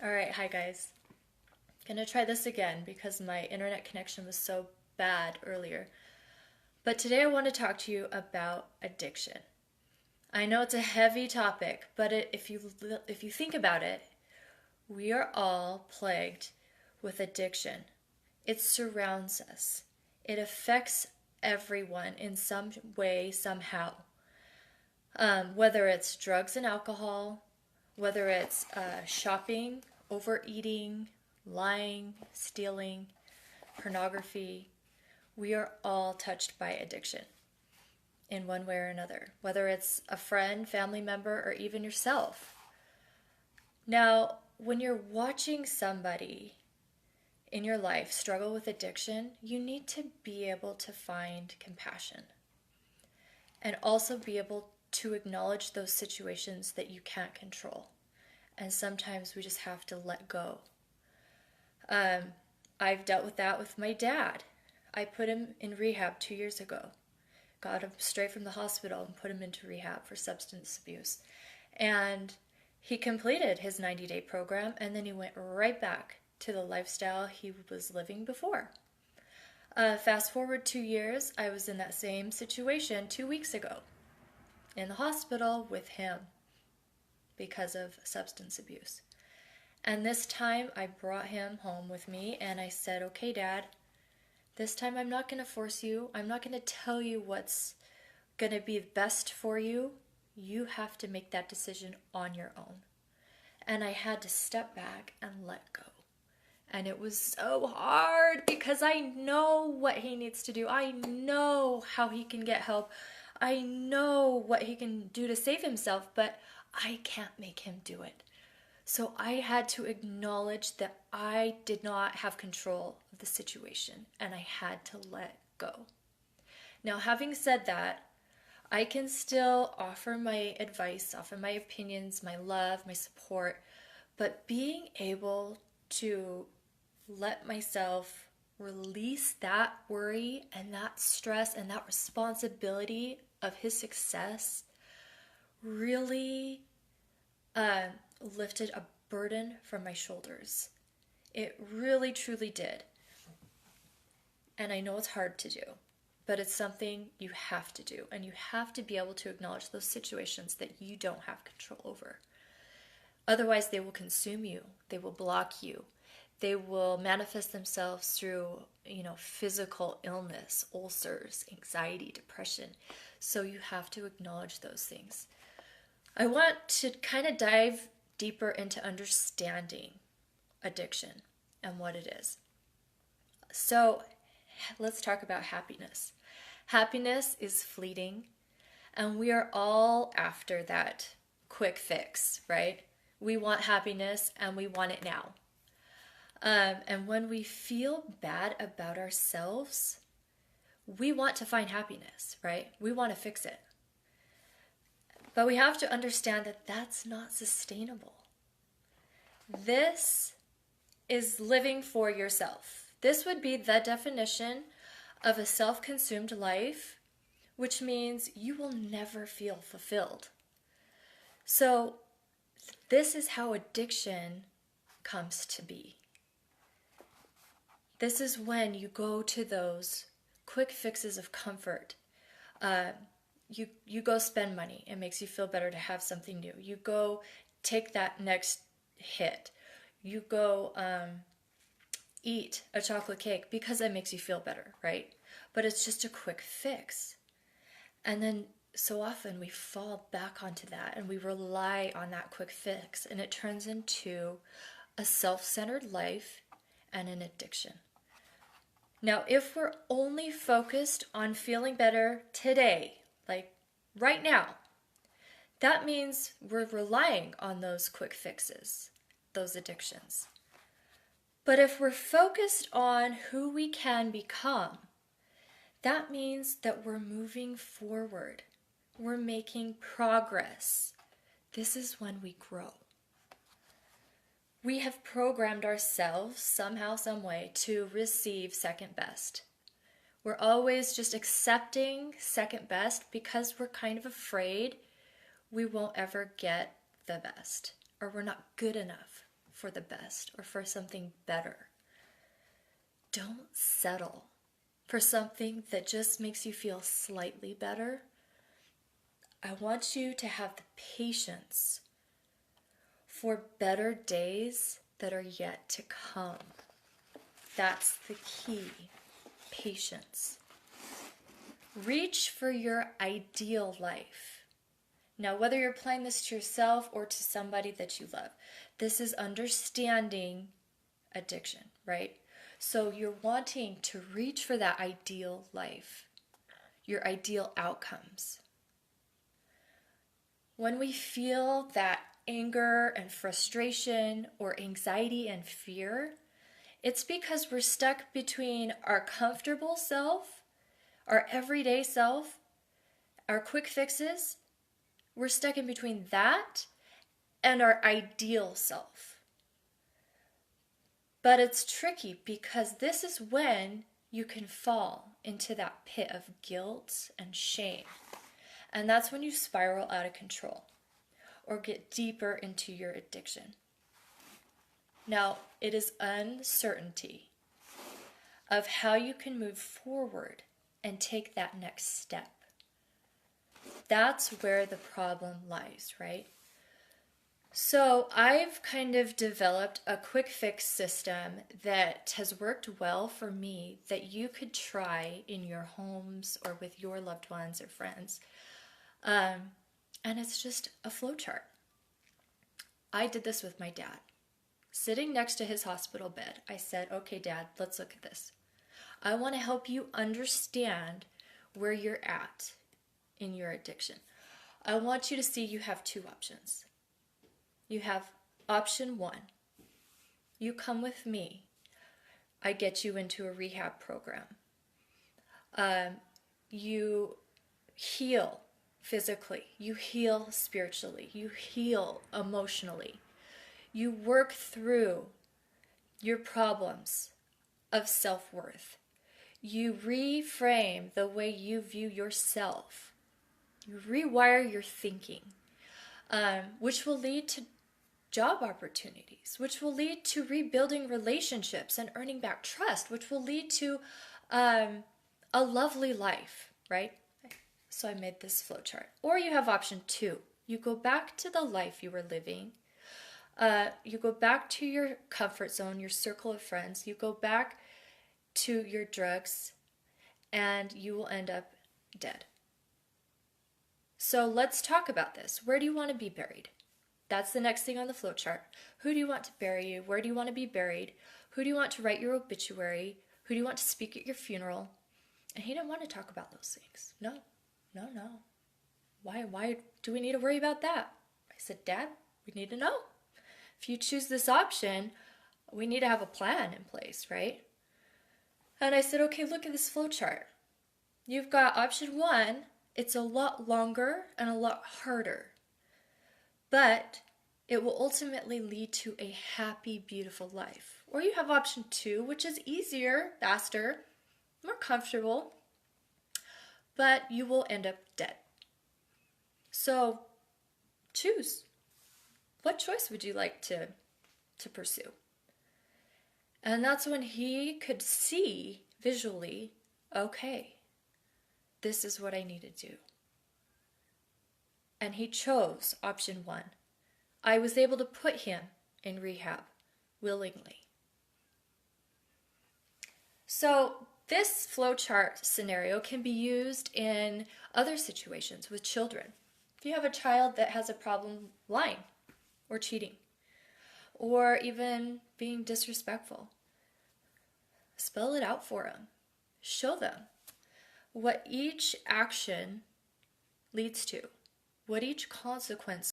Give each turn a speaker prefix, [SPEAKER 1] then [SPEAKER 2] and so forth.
[SPEAKER 1] All right, hi guys. Gonna try this again because my internet connection was so bad earlier. But today I want to talk to you about addiction. I know it's a heavy topic, but if you think about it, we are all plagued with addiction. It surrounds us. It affects everyone in some way, somehow. Whether it's drugs and alcohol, whether it's shopping, overeating, lying, stealing, pornography, we are all touched by addiction in one way or another, whether it's a friend, family member, or even yourself. Now, when you're watching somebody in your life struggle with addiction, you need to be able to find compassion and also be able to acknowledge those situations that you can't control. And sometimes we just have to let go. Um, I've dealt with that with my dad. I put him in rehab 2 years ago. Got him straight from the hospital and put him into rehab for substance abuse. And he completed his 90-day program, and then he went right back to the lifestyle he was living before. Fast forward 2 years, I was in that same situation 2 weeks ago in the hospital with him because of substance abuse. And this time I brought him home with me and I said, okay, Dad, this time I'm not going to force you. I'm not going to tell you what's going to be best for you. You have to make that decision on your own. And I had to step back and let go. And it was so hard because I know what he needs to do. I know how he can get help. I know what he can do to save himself, but I can't make him do it. So I had to acknowledge that I did not have control of the situation and I had to let go. Now, having said that, I can still offer my advice, offer my opinions, my love, my support, but being able to let myself release that worry and that stress and that responsibility of his success really lifted a burden from my shoulders. It really, truly did. And I know it's hard to do, but it's something you have to do. And you have to be able to acknowledge those situations that you don't have control over. Otherwise, they will consume you. They will block you. They will manifest themselves through, physical illness, ulcers, anxiety, depression. So you have to acknowledge those things. I want to kind of dive deeper into understanding addiction and what it is. So let's talk about happiness. Happiness is fleeting, and we are all after that quick fix, right? We want happiness and we want it now. And when we feel bad about ourselves, we want to find happiness, right? We want to fix it. But we have to understand that that's not sustainable. This is living for yourself. This would be the definition of a self-consumed life, which means you will never feel fulfilled. So this is how addiction comes to be. This is when you go to those quick fixes of comfort. You go spend money. It makes you feel better to have something new. You go take that next hit. You go eat a chocolate cake because it makes you feel better, right? But it's just a quick fix. And then so often we fall back onto that and we rely on that quick fix, and it turns into a self-centered life and an addiction. Now, if we're only focused on feeling better today, like right now, that means we're relying on those quick fixes, those addictions. But if we're focused on who we can become, that means that we're moving forward. We're making progress. This is when we grow. We have programmed ourselves somehow, some way to receive second best. We're always just accepting second best because we're kind of afraid we won't ever get the best, or we're not good enough for the best or for something better. Don't settle for something that just makes you feel slightly better. I want you to have the patience for better days that are yet to come. That's the key. Patience. Reach for your ideal life. Now, whether you're applying this to yourself or to somebody that you love, this is understanding addiction, right? So you're wanting to reach for that ideal life, your ideal outcomes. When we feel that anger and frustration or anxiety and fear, it's because we're stuck between our comfortable self, our everyday self, our quick fixes. We're stuck in between that and our ideal self. But it's tricky because this is when you can fall into that pit of guilt and shame. And that's when you spiral out of control or get deeper into your addiction. Now, it is uncertainty of how you can move forward and take that next step. That's where the problem lies, right? So I've kind of developed a quick fix system that has worked well for me that you could try in your homes or with your loved ones or friends. And it's just a flowchart. I did this with my dad. Sitting next to his hospital bed, I said, okay, Dad, let's look at this. I want to help you understand where you're at in your addiction. I want you to see you have two options. You have option one. You come with me. I get you into a rehab program. You heal physically. You heal spiritually. You heal emotionally. You work through your problems of self-worth. You reframe the way you view yourself. You rewire your thinking, which will lead to job opportunities, which will lead to rebuilding relationships and earning back trust, which will lead to a lovely life, right? So I made this flowchart. Or you have option two. You go back to the life you were living. You go back to your comfort zone, your circle of friends. You go back to your drugs, and you will end up dead. So let's talk about this. Where do you want to be buried? That's the next thing on the flowchart. Who do you want to bury you? Where do you want to be buried? Who do you want to write your obituary? Who do you want to speak at your funeral? And he didn't want to talk about those things. No. Why do we need to worry about that? I said, Dad, we need to know. If you choose this option, we need to have a plan in place, right? And I said, okay, look at this flowchart. You've got option one. It's a lot longer and a lot harder, but it will ultimately lead to a happy, beautiful life. Or you have option two, which is easier, faster, more comfortable, but you will end up dead. So choose. What choice would you like to pursue? And that's when he could see visually, okay, this is what I need to do. And he chose option one. I was able to put him in rehab willingly. So this flowchart scenario can be used in other situations with children. If you have a child that has a problem lying or cheating, or even being disrespectful, spell it out for them. Show them what each action leads to, what each consequence